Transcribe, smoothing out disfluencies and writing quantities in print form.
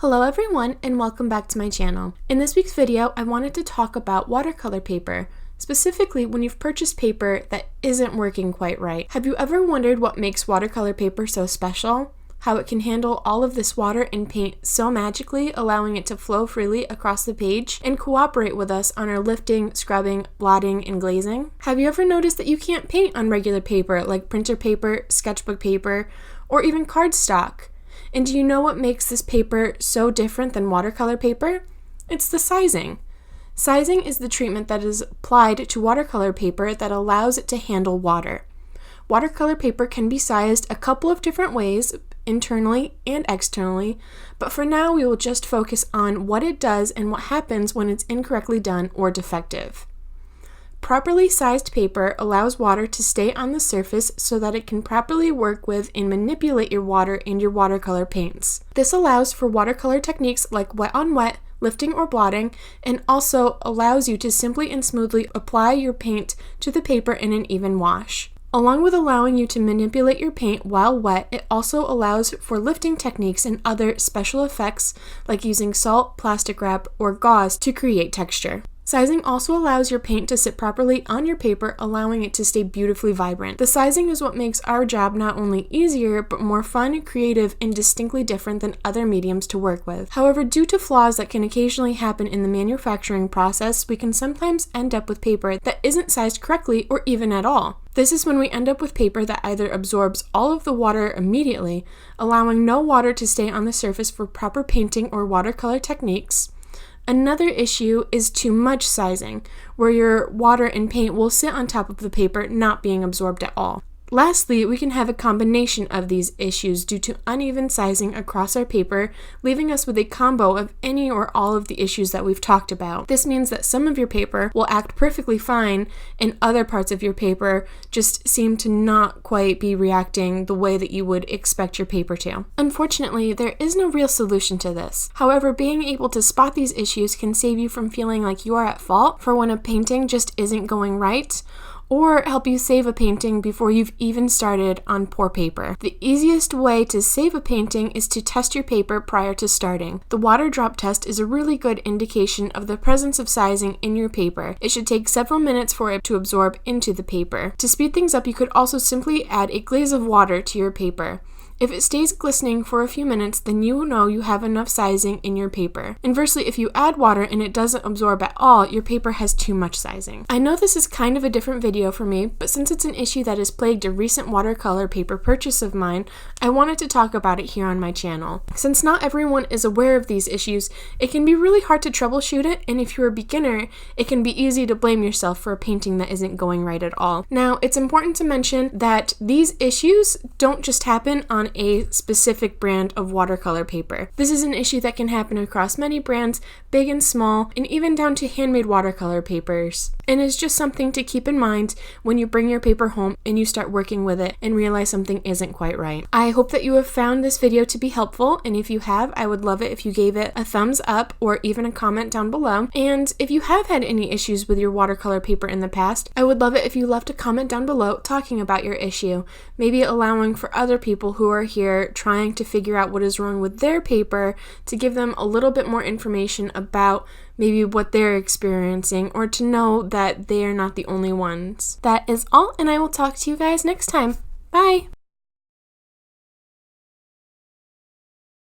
Hello everyone and welcome back to my channel. In this week's video, I wanted to talk about watercolor paper, specifically when you've purchased paper that isn't working quite right. Have you ever wondered what makes watercolor paper so special? How it can handle all of this water and paint so magically, allowing it to flow freely across the page and cooperate with us on our lifting, scrubbing, blotting, and glazing? Have you ever noticed that you can't paint on regular paper like printer paper, sketchbook paper, or even cardstock? And do you know what makes this paper so different than watercolor paper? It's the sizing. Sizing is the treatment that is applied to watercolor paper that allows it to handle water. Watercolor paper can be sized a couple of different ways, internally and externally, but for now we will just focus on what it does and what happens when it's incorrectly done or defective. Properly sized paper allows water to stay on the surface so that it can properly work with and manipulate your water and your watercolor paints. This allows for watercolor techniques like wet on wet, lifting or blotting, and also allows you to simply and smoothly apply your paint to the paper in an even wash. Along with allowing you to manipulate your paint while wet, it also allows for lifting techniques and other special effects like using salt, plastic wrap, or gauze to create texture. Sizing also allows your paint to sit properly on your paper, allowing it to stay beautifully vibrant. The sizing is what makes our job not only easier, but more fun, creative, and distinctly different than other mediums to work with. However, due to flaws that can occasionally happen in the manufacturing process, we can sometimes end up with paper that isn't sized correctly or even at all. This is when we end up with paper that either absorbs all of the water immediately, allowing no water to stay on the surface for proper painting or watercolor techniques. Another issue is too much sizing, where your water and paint will sit on top of the paper, not being absorbed at all. Lastly, we can have a combination of these issues due to uneven sizing across our paper, leaving us with a combo of any or all of the issues that we've talked about. This means that some of your paper will act perfectly fine, and other parts of your paper just seem to not quite be reacting the way that you would expect your paper to. Unfortunately, there is no real solution to this. However, being able to spot these issues can save you from feeling like you are at fault for when a painting just isn't going right, or help you save a painting before you've even started on poor paper. The easiest way to save a painting is to test your paper prior to starting. The water drop test is a really good indication of the presence of sizing in your paper. It should take several minutes for it to absorb into the paper. To speed things up, you could also simply add a glaze of water to your paper. If it stays glistening for a few minutes, then you know you have enough sizing in your paper. Inversely, if you add water and it doesn't absorb at all, your paper has too much sizing. I know this is kind of a different video for me, but since it's an issue that has plagued a recent watercolor paper purchase of mine, I wanted to talk about it here on my channel. Since not everyone is aware of these issues, it can be really hard to troubleshoot it, and if you're a beginner, it can be easy to blame yourself for a painting that isn't going right at all. Now, it's important to mention that these issues don't just happen on a specific brand of watercolor paper. This is an issue that can happen across many brands, big and small, and even down to handmade watercolor papers. And it's just something to keep in mind when you bring your paper home and you start working with it and realize something isn't quite right. I hope that you have found this video to be helpful, and if you have, I would love it if you gave it a thumbs up or even a comment down below. And if you have had any issues with your watercolor paper in the past, I would love it if you left a comment down below talking about your issue, maybe allowing for other people who are here trying to figure out what is wrong with their paper to give them a little bit more information about maybe what they're experiencing, or to know that they are not the only ones. That is all, and I will talk to you guys next time. Bye!